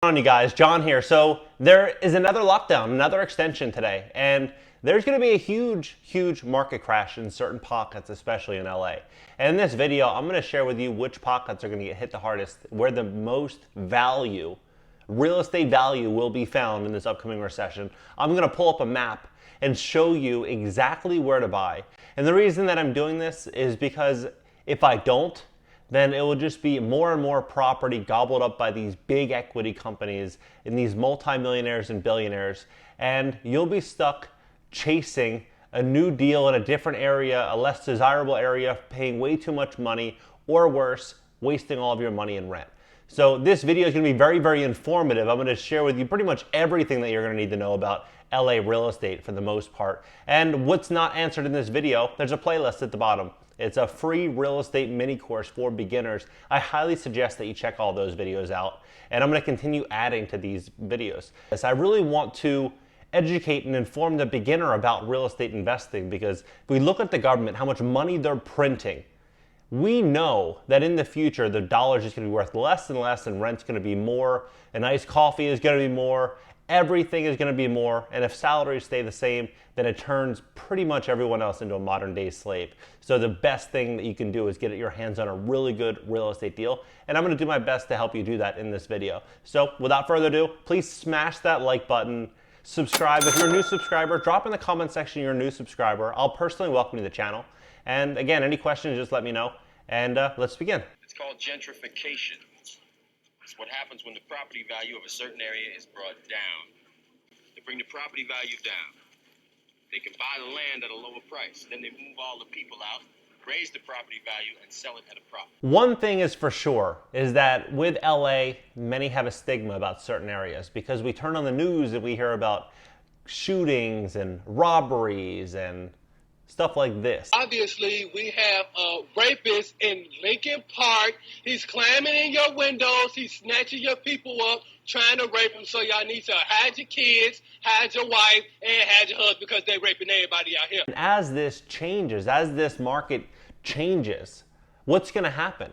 on, you guys? John here. So there is another lockdown, another extension today, and there's going to be a huge market crash in certain pockets, especially in LA. And in this video, I'm going to share with you which pockets are going to get hit the hardest, where the most value, real estate value, will be found in this upcoming recession. I'm going to pull up a map and show you exactly where to buy. And the reason that I'm doing this is because if I don't, then it will just be more and more property gobbled up by these big equity companies and these multimillionaires and billionaires, and you'll be stuck chasing a new deal in a different area, a less desirable area, paying way too much money, or worse, wasting all of your money in rent. So this video is going to be very informative. I'm going to share with you pretty much everything that you're going to need to know about LA real estate for the most part. And what's not answered in this video, there's a playlist at the bottom. It's a free real estate mini course for beginners. I highly suggest that you check all those videos out. And I'm going to continue adding to these videos. Yes, I really want to educate and inform the beginner about real estate investing, because if we look at the government, how much money they're printing, we know that in the future the dollar is just going to be worth less and less, and rent's going to be more, an iced coffee is going to be more, everything is going to be more, and if salaries stay the same, then it turns pretty much everyone else into a modern day slave. So the best thing that you can do is get your hands on a really good real estate deal, and I'm going to do my best to help you do that in this video. So without further ado, please smash that like button, subscribe. If you're a new subscriber, drop in the comment section you're a new subscriber. I'll personally welcome you to the channel. And again, any questions, just let me know, and let's begin. It's called gentrification. It's what happens when the property value of a certain area is brought down. They bring the property value down. They can buy the land at a lower price. Then they move all the people out, raise the property value, and sell it at a profit. One thing is for sure, is that with LA, many have a stigma about certain areas, because we turn on the news and we hear about shootings and robberies and stuff like this. Obviously, we have a rapist in Lincoln Park. He's climbing in your windows. He's snatching your people up, trying to rape them. So y'all need to hide your kids, hide your wife, and hide your husband, because they're raping everybody out here. And as this changes, as this market changes, what's going to happen?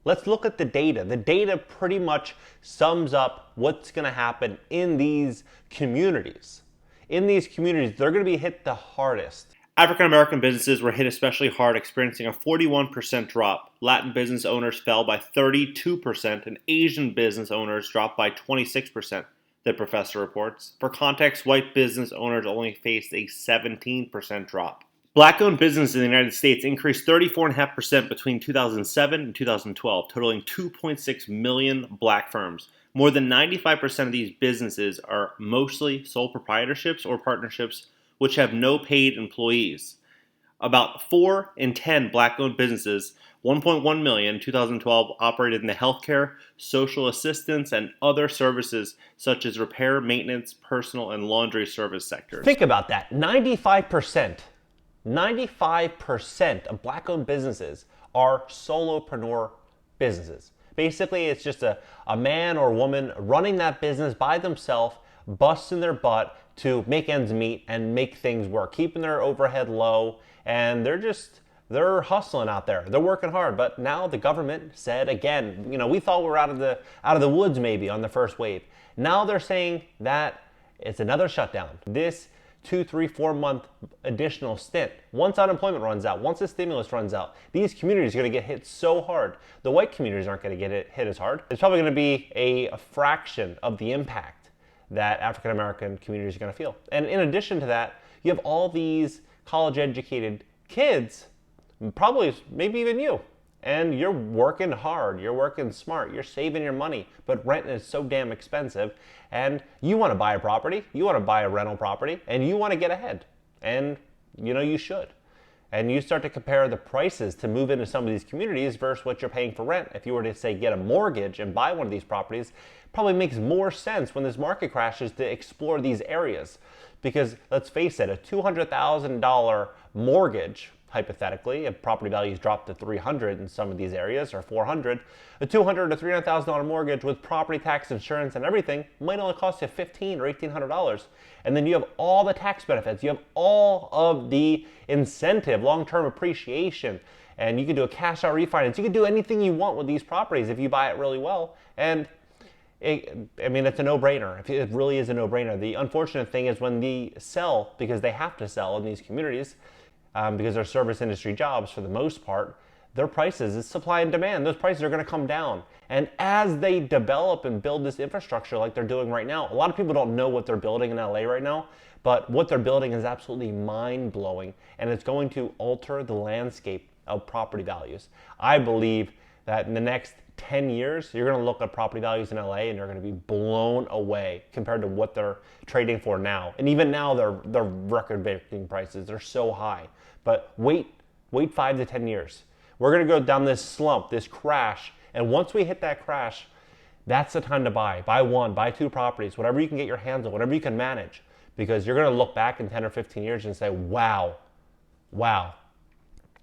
Let's look at the data. The data pretty much sums up what's going to happen in these communities. In these communities, they're going to be hit the hardest. African American businesses were hit especially hard, experiencing a 41% drop. Latin business owners fell by 32%, and Asian business owners dropped by 26%, the professor reports. For context, white business owners only faced a 17% drop. Black-owned businesses in the United States increased 34.5% between 2007 and 2012, totaling 2.6 million black firms. More than 95% of these businesses are mostly sole proprietorships or partnerships which have no paid employees. About 4 in 10 black-owned businesses, 1.1 million in 2012, operated in the healthcare, social assistance, and other services such as repair, maintenance, personal, and laundry service sectors. Think about that. 95% of black-owned businesses are solopreneur businesses. Basically, it's just a man or woman running that business by themselves, busting their butt to make ends meet and make things work, keeping their overhead low, and they're hustling out there. They're working hard. But now the government said again, we thought we were out of the woods maybe on the first wave. Now they're saying that it's another shutdown. This 2, 3, 4 month additional stint. Once unemployment runs out, once the stimulus runs out, these communities are going to get hit so hard. The white communities aren't going to get hit as hard. It's probably going to be a fraction of the impact that African American communities are going to feel. And in addition to that, you have all these college educated kids, probably maybe even you, and you're working hard, you're working smart, you're saving your money, but rent is so damn expensive, and you want to buy a property, you want to buy a rental property, and you want to get ahead. And you should. And you start to compare the prices to move into some of these communities versus what you're paying for rent. If you were to say get a mortgage and buy one of these properties, it probably makes more sense when this market crashes to explore these areas. Because let's face it, a $200,000 mortgage, hypothetically, if property values drop to 300 in some of these areas, or 400, a $200,000 to $300,000 mortgage with property tax, insurance, and everything might only cost you $1,500 or $1,800. And then you have all the tax benefits, you have all of the incentive, long-term appreciation, and you can do a cash out refinance. You can do anything you want with these properties if you buy it really well. And I mean, it's a no-brainer. It really is a no-brainer. The unfortunate thing is when they sell, because they have to sell in these communities, because they're service industry jobs for the most part, their prices, it's supply and demand. Those prices are going to come down. And as they develop and build this infrastructure like they're doing right now, a lot of people don't know what they're building in LA right now, but what they're building is absolutely mind-blowing, and it's going to alter the landscape of property values. I believe that in the next 10 years, you're going to look at property values in LA and you're going to be blown away compared to what they're trading for now. And even now, they're record-breaking prices. They're so high. But wait 5 to 10 years. We're going to go down this slump, this crash, and once we hit that crash, that's the time to buy. Buy one, buy two properties, whatever you can get your hands on, whatever you can manage, because you're going to look back in 10 or 15 years and say, wow,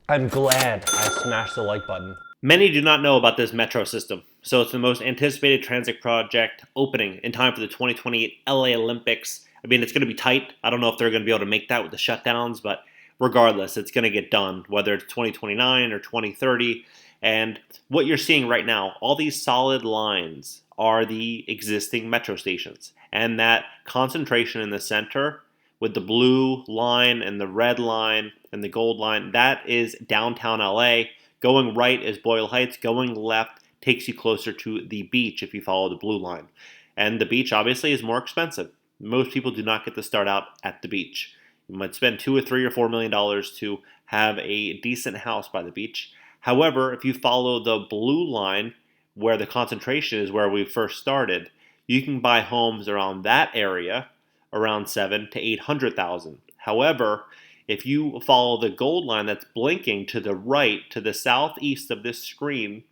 I'm glad I smashed the like button. Many do not know about this metro system, so it's the most anticipated transit project opening in time for the 2028 LA Olympics. I mean, it's going to be tight. I don't know if they're going to be able to make that with the shutdowns, but regardless, it's going to get done, whether it's 2029 or 2030. And what you're seeing right now, all these solid lines are the existing metro stations. And that concentration in the center with the blue line and the red line and the gold line, that is downtown LA. Going right is Boyle Heights. Going left takes you closer to the beach if you follow the blue line. And the beach obviously is more expensive. Most people do not get to start out at the beach. You might spend $2 or $3 or $4 million to have a decent house by the beach. However, if you follow the blue line, where the concentration is where we first started, you can buy homes around that area around 7 to 800,000. However, if you follow the gold line that's blinking to the right, to the southeast of this screen,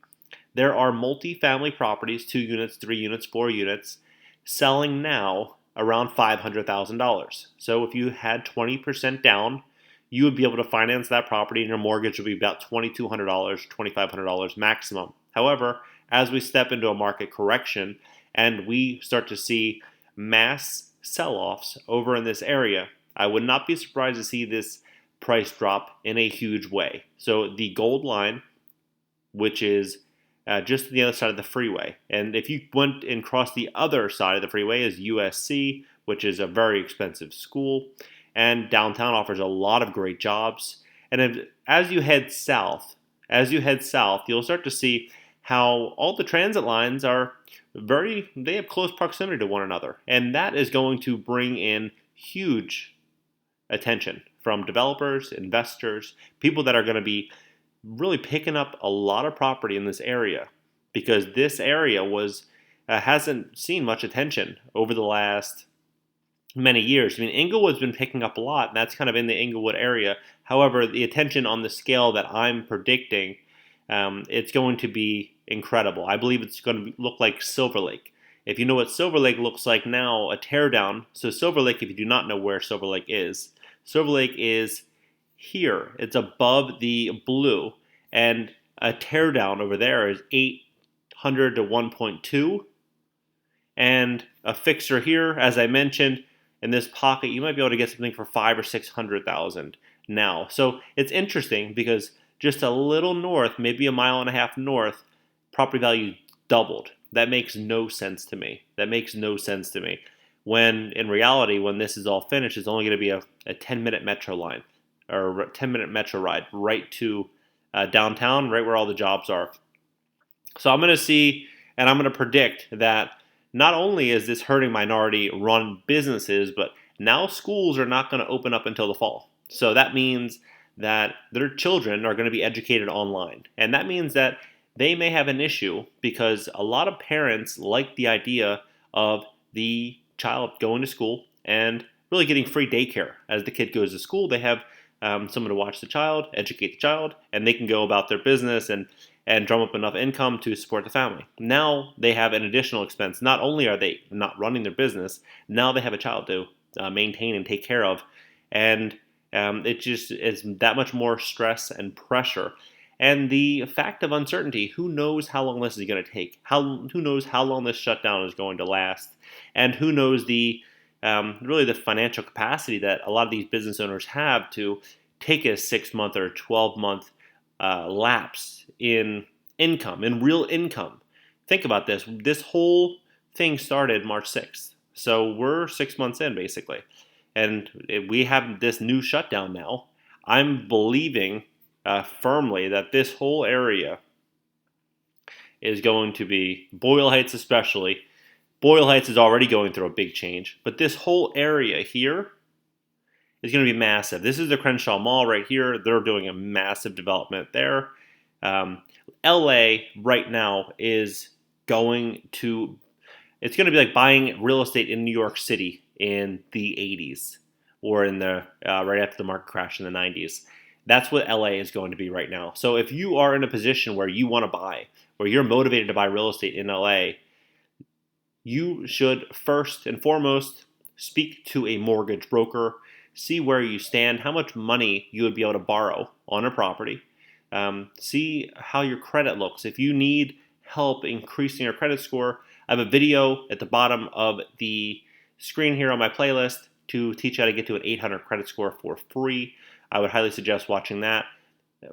there are multifamily properties, 2 units, 3 units, 4 units, selling now around $500,000. So if you had 20% down, you would be able to finance that property and your mortgage would be about $2,200, $2,500 maximum. However, as we step into a market correction and we start to see mass sell-offs over in this area, I would not be surprised to see this price drop in a huge way. So the gold line, which is just on the other side of the freeway. And if you went and crossed the other side of the freeway is USC, which is a very expensive school. And downtown offers a lot of great jobs. And as you head south, you'll start to see how all the transit lines they have close proximity to one another. And that is going to bring in huge attention from developers, investors, people that are going to be really picking up a lot of property in this area, because this area hasn't seen much attention over the last many years. I mean, Inglewood's been picking up a lot, and that's kind of in the Inglewood area. However, the attention on the scale that I'm predicting, it's going to be incredible. I believe it's going to look like Silver Lake. If you know what Silver Lake looks like now, a teardown. So Silver Lake, if you do not know where Silver Lake is is here. It's above the blue, and a teardown over there is 800 to 1.2, and a fixer here, as I mentioned, in this pocket, you might be able to get something for 500,000 or 600,000 now. So it's interesting because just a little north, maybe a mile and a half north, property value doubled. That makes no sense to me. When in reality, when this is all finished, it's only going to be a 10-minute metro line or a 10-minute metro ride right to downtown, right where all the jobs are. So I'm going to see, and I'm going to predict that not only is this hurting minority-run businesses, but now schools are not going to open up until the fall. So that means that their children are going to be educated online. And that means that they may have an issue because a lot of parents like the idea of the child going to school and really getting free daycare. As the kid goes to school, they have someone to watch the child, educate the child, and they can go about their business and drum up enough income to support the family. Now they have an additional expense. Not only are they not running their business, now they have a child to maintain and take care of. And it just is that much more stress and pressure. And the fact of uncertainty, who knows how long this is going to take? Who knows how long this shutdown is going to last? And who knows really the financial capacity that a lot of these business owners have to take a 6-month or 12-month lapse in income, in real income. Think about this. This whole thing started March 6th. So we're 6 months in, basically. And we have this new shutdown now. I'm believing firmly that this whole area is going to be, Boyle Heights especially. Boyle Heights is already going through a big change. But this whole area here is going to be massive. This is the Crenshaw Mall right here. They're doing a massive development there. LA right now is going to, it's going to be like buying real estate in New York City in the 80s or in the right after the market crash in the 90s. That's what LA is going to be right now. So if you are in a position where you want to buy, where you're motivated to buy real estate in LA, you should first and foremost speak to a mortgage broker, see where you stand, how much money you would be able to borrow on a property, see how your credit looks. If you need help increasing your credit score, I have a video at the bottom of the screen here on my playlist to teach you how to get to an 800 credit score for free. I would highly suggest watching that.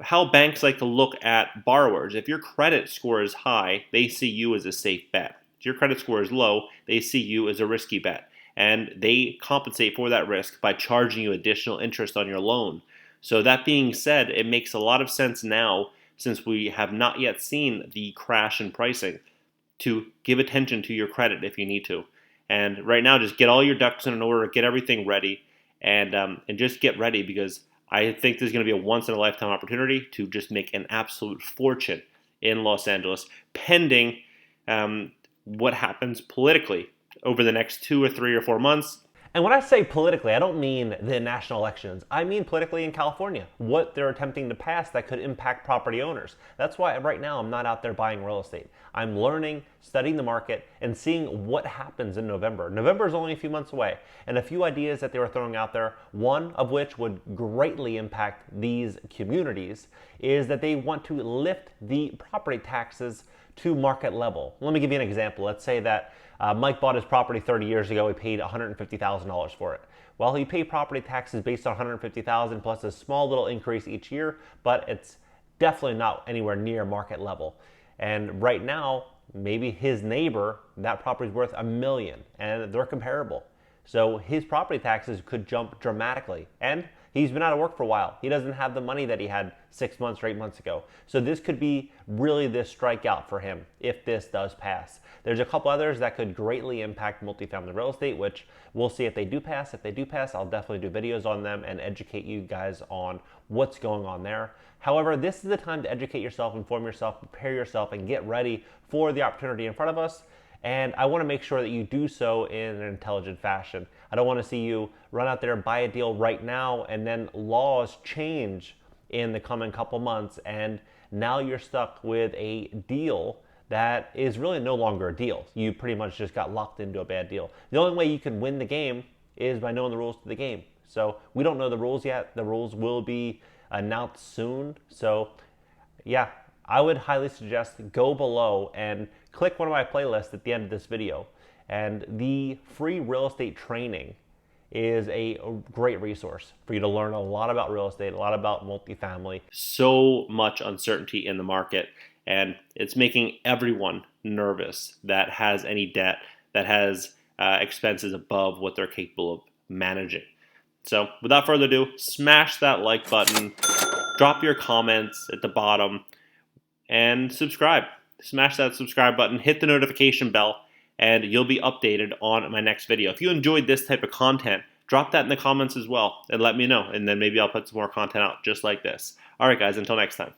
How banks like to look at borrowers. If your credit score is high, they see you as a safe bet. If your credit score is low, they see you as a risky bet. And they compensate for that risk by charging you additional interest on your loan. So that being said, it makes a lot of sense now, since we have not yet seen the crash in pricing, to give attention to your credit if you need to. And right now, just get all your ducks in order, get everything ready, and just get ready, because I think there's going to be a once-in-a-lifetime opportunity to just make an absolute fortune in Los Angeles, pending what happens politically over the next 2 or 3 or 4 months. And when I say politically, I don't mean the national elections. I mean politically in California, what they're attempting to pass that could impact property owners. That's why right now I'm not out there buying real estate. I'm learning, studying the market, and seeing what happens in November. November is only a few months away, and a few ideas that they were throwing out there, one of which would greatly impact these communities, is that they want to lift the property taxes to market level. Let me give you an example. Let's say that Mike bought his property 30 years ago. He paid $150,000 for it. Well, he paid property taxes based on $150,000 plus a small little increase each year, but it's definitely not anywhere near market level. And right now, maybe his neighbor, that property is worth $1 million, and they're comparable. So his property taxes could jump dramatically. And he's been out of work for a while. He doesn't have the money that he had 6 months or 8 months ago. So this could be really the strikeout for him if this does pass. There's a couple others that could greatly impact multifamily real estate, which we'll see if they do pass. If they do pass, I'll definitely do videos on them and educate you guys on what's going on there. However, this is the time to educate yourself, inform yourself, prepare yourself, and get ready for the opportunity in front of us. And I want to make sure that you do so in an intelligent fashion. I don't want to see you run out there and buy a deal right now and then laws change in the coming couple months and now you're stuck with a deal that is really no longer a deal. You pretty much just got locked into a bad deal. The only way you can win the game is by knowing the rules to the game. So we don't know the rules yet. The rules will be announced soon. So yeah, I would highly suggest go below and click one of my playlists at the end of this video. And the free real estate training is a great resource for you to learn a lot about real estate, a lot about multifamily. So much uncertainty in the market, and it's making everyone nervous that has any debt, that has expenses above what they're capable of managing. So without further ado, smash that like button, drop your comments at the bottom, and subscribe. Smash that subscribe button, hit the notification bell, and you'll be updated on my next video. If you enjoyed this type of content, drop that in the comments as well and let me know, and then maybe I'll put some more content out just like this. All right, guys, until next time.